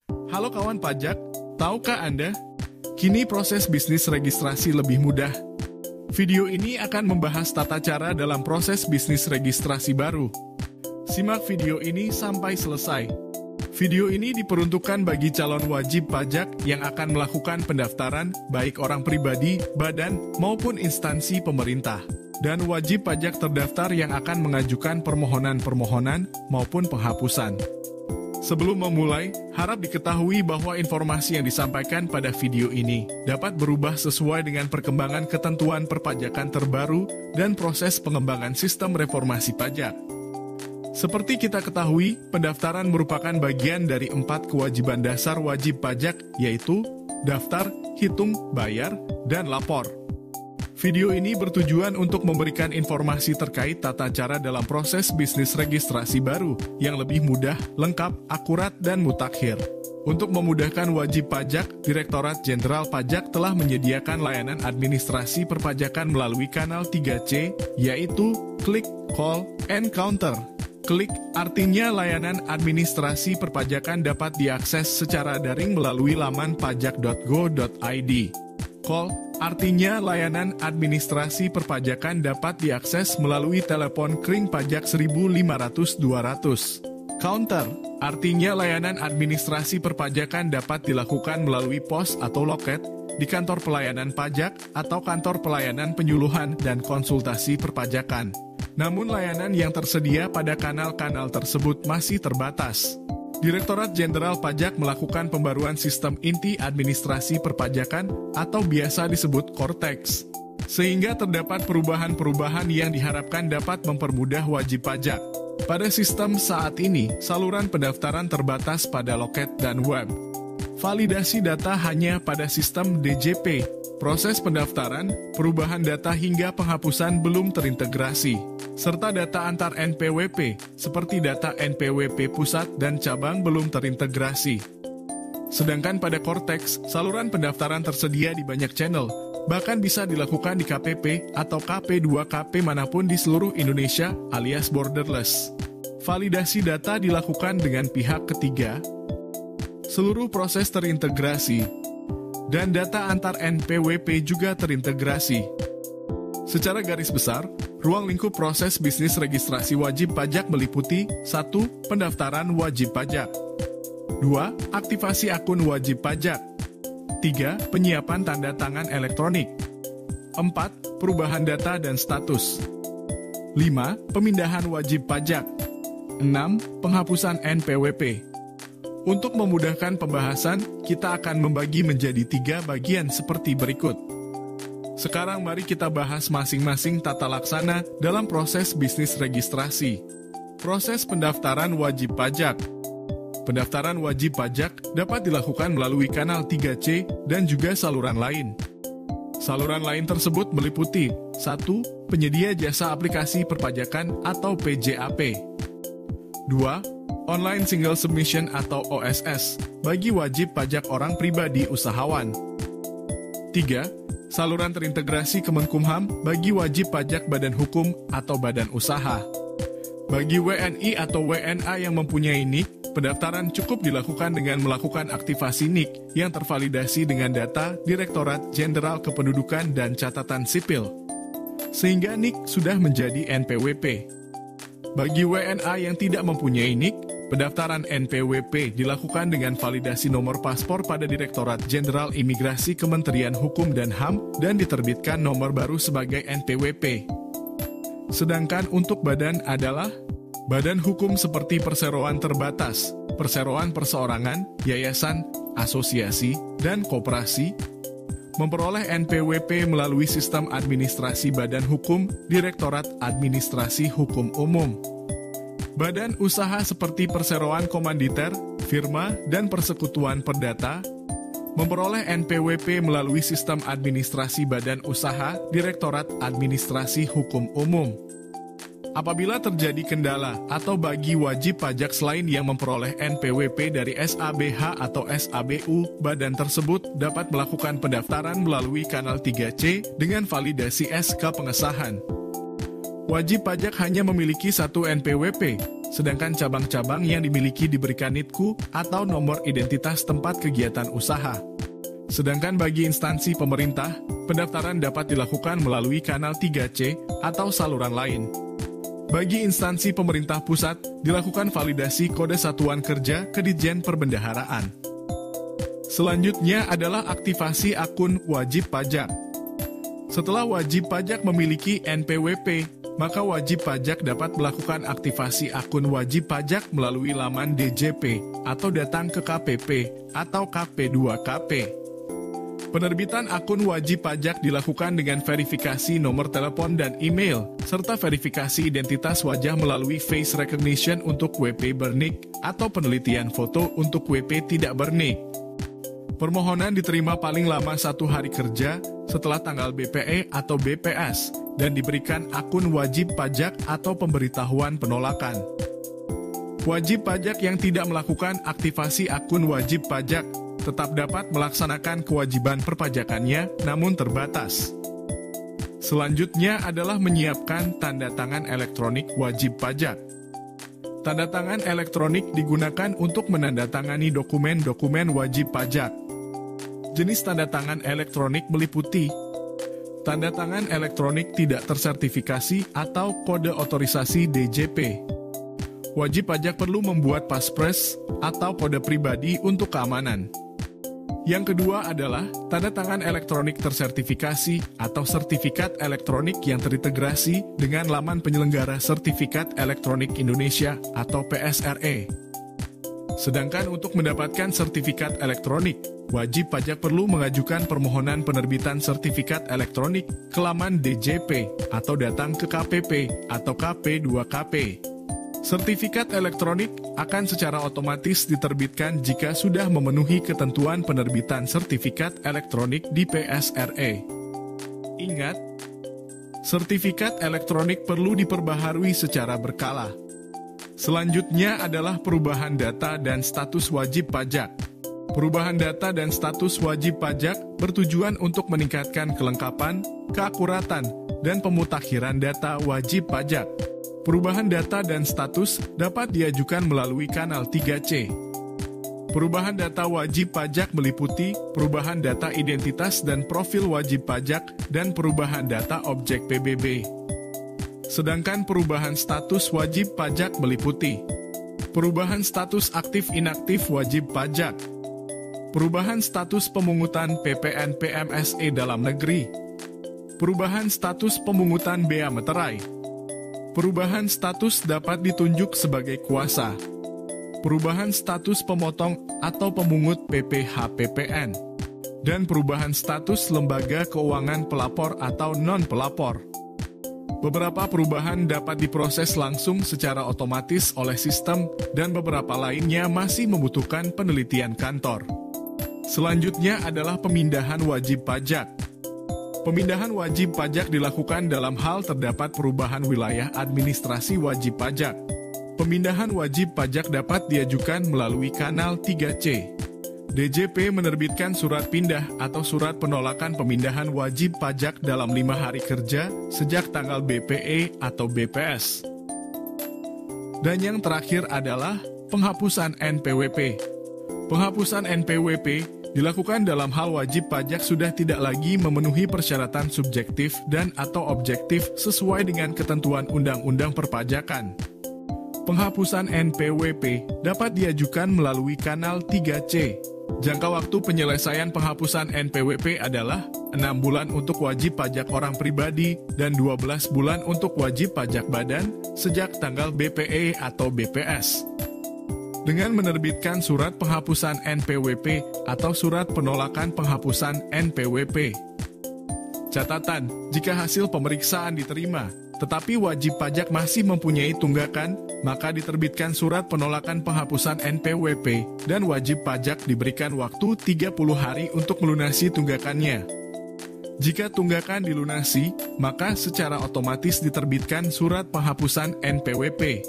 Halo kawan pajak, tahukah Anda? Kini proses bisnis registrasi lebih mudah. Video ini akan membahas tata cara dalam proses bisnis registrasi baru. Simak video ini sampai selesai. Video ini diperuntukkan bagi calon wajib pajak yang akan melakukan pendaftaran, baik orang pribadi, badan, maupun instansi pemerintah. Dan wajib pajak terdaftar yang akan mengajukan permohonan-permohonan maupun penghapusan. Sebelum memulai, harap diketahui bahwa informasi yang disampaikan pada video ini dapat berubah sesuai dengan perkembangan ketentuan perpajakan terbaru dan proses pengembangan sistem reformasi pajak. Seperti kita ketahui, pendaftaran merupakan bagian dari 4 kewajiban dasar wajib pajak, yaitu daftar, hitung, bayar, dan lapor. Video ini bertujuan untuk memberikan informasi terkait tata cara dalam proses bisnis registrasi baru yang lebih mudah, lengkap, akurat, dan mutakhir. Untuk memudahkan wajib pajak, Direktorat Jenderal Pajak telah menyediakan layanan administrasi perpajakan melalui kanal 3C, yaitu Klik, Call, and Counter. Klik artinya layanan administrasi perpajakan dapat diakses secara daring melalui laman pajak.go.id. Call artinya layanan administrasi perpajakan dapat diakses melalui telepon kering pajak 1.500-200. Counter artinya layanan administrasi perpajakan dapat dilakukan melalui pos atau loket di kantor pelayanan pajak atau kantor pelayanan penyuluhan dan konsultasi perpajakan. Namun layanan yang tersedia pada kanal-kanal tersebut masih terbatas. Direktorat Jenderal Pajak melakukan pembaruan sistem inti administrasi perpajakan atau biasa disebut Cortex. Sehingga terdapat perubahan-perubahan yang diharapkan dapat mempermudah wajib pajak. Pada sistem saat ini, saluran pendaftaran terbatas pada loket dan web. Validasi data hanya pada sistem DJP. Proses pendaftaran, perubahan data hingga penghapusan belum terintegrasi, serta data antar NPWP, seperti data NPWP pusat dan cabang belum terintegrasi. Sedangkan pada Cortex, saluran pendaftaran tersedia di banyak channel, bahkan bisa dilakukan di KPP atau KP2KP manapun di seluruh Indonesia alias borderless. Validasi data dilakukan dengan pihak ketiga. Seluruh proses terintegrasi, dan data antar NPWP juga terintegrasi. Secara garis besar, ruang lingkup proses bisnis registrasi wajib pajak meliputi 1. Pendaftaran wajib pajak 2. Aktivasi akun wajib pajak 3. Penyiapan tanda tangan elektronik 4. Perubahan data dan status 5. Pemindahan wajib pajak 6. Penghapusan NPWP. Untuk memudahkan pembahasan, kita akan membagi menjadi 3 bagian seperti berikut. Sekarang mari kita bahas masing-masing tata laksana dalam proses bisnis registrasi. Proses pendaftaran wajib pajak. Pendaftaran wajib pajak dapat dilakukan melalui kanal 3C dan juga saluran lain. Saluran lain tersebut meliputi 1. Penyedia jasa aplikasi perpajakan atau PJAP 2. Online Single Submission atau OSS bagi wajib pajak orang pribadi usahawan 3. Saluran terintegrasi Kemenkumham bagi wajib pajak badan hukum atau badan usaha. Bagi WNI atau WNA yang mempunyai NIK, pendaftaran cukup dilakukan dengan melakukan aktivasi NIK yang tervalidasi dengan data Direktorat Jenderal Kependudukan dan Catatan Sipil. Sehingga NIK sudah menjadi NPWP. Bagi WNA yang tidak mempunyai NIK, pendaftaran NPWP dilakukan dengan validasi nomor paspor pada Direktorat Jenderal Imigrasi Kementerian Hukum dan HAM dan diterbitkan nomor baru sebagai NPWP. Sedangkan untuk badan adalah badan hukum seperti perseroan terbatas, perseroan perseorangan, yayasan, asosiasi, dan koperasi, memperoleh NPWP melalui sistem administrasi badan hukum Direktorat Administrasi Hukum Umum. Badan usaha seperti perseroan komanditer, firma, dan persekutuan perdata, memperoleh NPWP melalui sistem administrasi badan usaha Direktorat Administrasi Hukum Umum. Apabila terjadi kendala atau bagi wajib pajak selain yang memperoleh NPWP dari SABH atau SABU, badan tersebut dapat melakukan pendaftaran melalui kanal 3C dengan validasi SK pengesahan. Wajib pajak hanya memiliki 1 NPWP, sedangkan cabang-cabang yang dimiliki diberikan NITKU atau nomor identitas tempat kegiatan usaha. Sedangkan bagi instansi pemerintah, pendaftaran dapat dilakukan melalui kanal 3C atau saluran lain. Bagi instansi pemerintah pusat, dilakukan validasi kode satuan kerja ke Ditjen Perbendaharaan. Selanjutnya adalah aktivasi akun wajib pajak. Setelah wajib pajak memiliki NPWP, maka wajib pajak dapat melakukan aktivasi akun wajib pajak melalui laman DJP atau datang ke KPP atau KP2KP. Penerbitan akun wajib pajak dilakukan dengan verifikasi nomor telepon dan email, serta verifikasi identitas wajah melalui face recognition untuk WP bernik atau penelitian foto untuk WP tidak bernik. Permohonan diterima paling lama 1 hari kerja setelah tanggal BPE atau BPS dan diberikan akun wajib pajak atau pemberitahuan penolakan. Wajib pajak yang tidak melakukan aktivasi akun wajib pajak tetap dapat melaksanakan kewajiban perpajakannya, namun terbatas. Selanjutnya adalah menyiapkan tanda tangan elektronik wajib pajak. Tanda tangan elektronik digunakan untuk menandatangani dokumen-dokumen wajib pajak. Jenis tanda tangan elektronik meliputi tanda tangan elektronik tidak tersertifikasi atau kode otorisasi DJP. Wajib pajak perlu membuat paspres atau kode pribadi untuk keamanan. Yang kedua adalah tanda tangan elektronik tersertifikasi atau sertifikat elektronik yang terintegrasi dengan laman penyelenggara Sertifikat Elektronik Indonesia atau PSRE. Sedangkan untuk mendapatkan sertifikat elektronik, wajib pajak perlu mengajukan permohonan penerbitan sertifikat elektronik ke laman DJP atau datang ke KPP atau KP2KP. Sertifikat elektronik akan secara otomatis diterbitkan jika sudah memenuhi ketentuan penerbitan sertifikat elektronik di PSRE. Ingat, sertifikat elektronik perlu diperbaharui secara berkala. Selanjutnya adalah perubahan data dan status wajib pajak. Perubahan data dan status wajib pajak bertujuan untuk meningkatkan kelengkapan, keakuratan, dan pemutakhiran data wajib pajak. Perubahan data dan status dapat diajukan melalui kanal 3C. Perubahan data wajib pajak meliputi perubahan data identitas dan profil wajib pajak dan perubahan data objek PBB. Sedangkan perubahan status wajib pajak meliputi perubahan status aktif inaktif wajib pajak, perubahan status pemungutan PPN PMSE dalam negeri, perubahan status pemungutan bea meterai, perubahan status dapat ditunjuk sebagai kuasa, perubahan status pemotong atau pemungut PPh-PPN, dan perubahan status lembaga keuangan pelapor atau non-pelapor. Beberapa perubahan dapat diproses langsung secara otomatis oleh sistem dan beberapa lainnya masih membutuhkan penelitian kantor. Selanjutnya adalah pemindahan wajib pajak. Pemindahan wajib pajak dilakukan dalam hal terdapat perubahan wilayah administrasi wajib pajak. Pemindahan wajib pajak dapat diajukan melalui kanal 3C. DJP menerbitkan surat pindah atau surat penolakan pemindahan wajib pajak dalam 5 hari kerja sejak tanggal BPE atau BPS. Dan yang terakhir adalah penghapusan NPWP. Penghapusan NPWP dilakukan dalam hal wajib pajak sudah tidak lagi memenuhi persyaratan subjektif dan atau objektif sesuai dengan ketentuan Undang-Undang Perpajakan. Penghapusan NPWP dapat diajukan melalui kanal 3C. Jangka waktu penyelesaian penghapusan NPWP adalah 6 bulan untuk wajib pajak orang pribadi dan 12 bulan untuk wajib pajak badan sejak tanggal BPE atau BPS. Dengan menerbitkan surat penghapusan NPWP atau surat penolakan penghapusan NPWP. Catatan, jika hasil pemeriksaan diterima, tetapi wajib pajak masih mempunyai tunggakan, maka diterbitkan surat penolakan penghapusan NPWP dan wajib pajak diberikan waktu 30 hari untuk melunasi tunggakannya. Jika tunggakan dilunasi, maka secara otomatis diterbitkan surat penghapusan NPWP.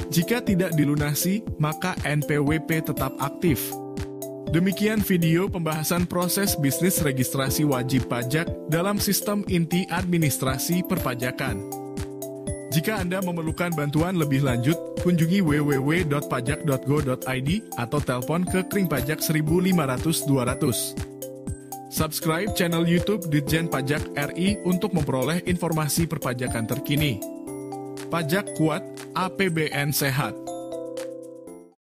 Jika tidak dilunasi, maka NPWP tetap aktif. Demikian video pembahasan proses bisnis registrasi wajib pajak dalam sistem inti administrasi perpajakan. Jika Anda memerlukan bantuan lebih lanjut, kunjungi www.pajak.go.id atau telepon ke Kring Pajak 1500 200. Subscribe channel YouTube Ditjen Pajak RI untuk memperoleh informasi perpajakan terkini. Pajak kuat, APBN sehat.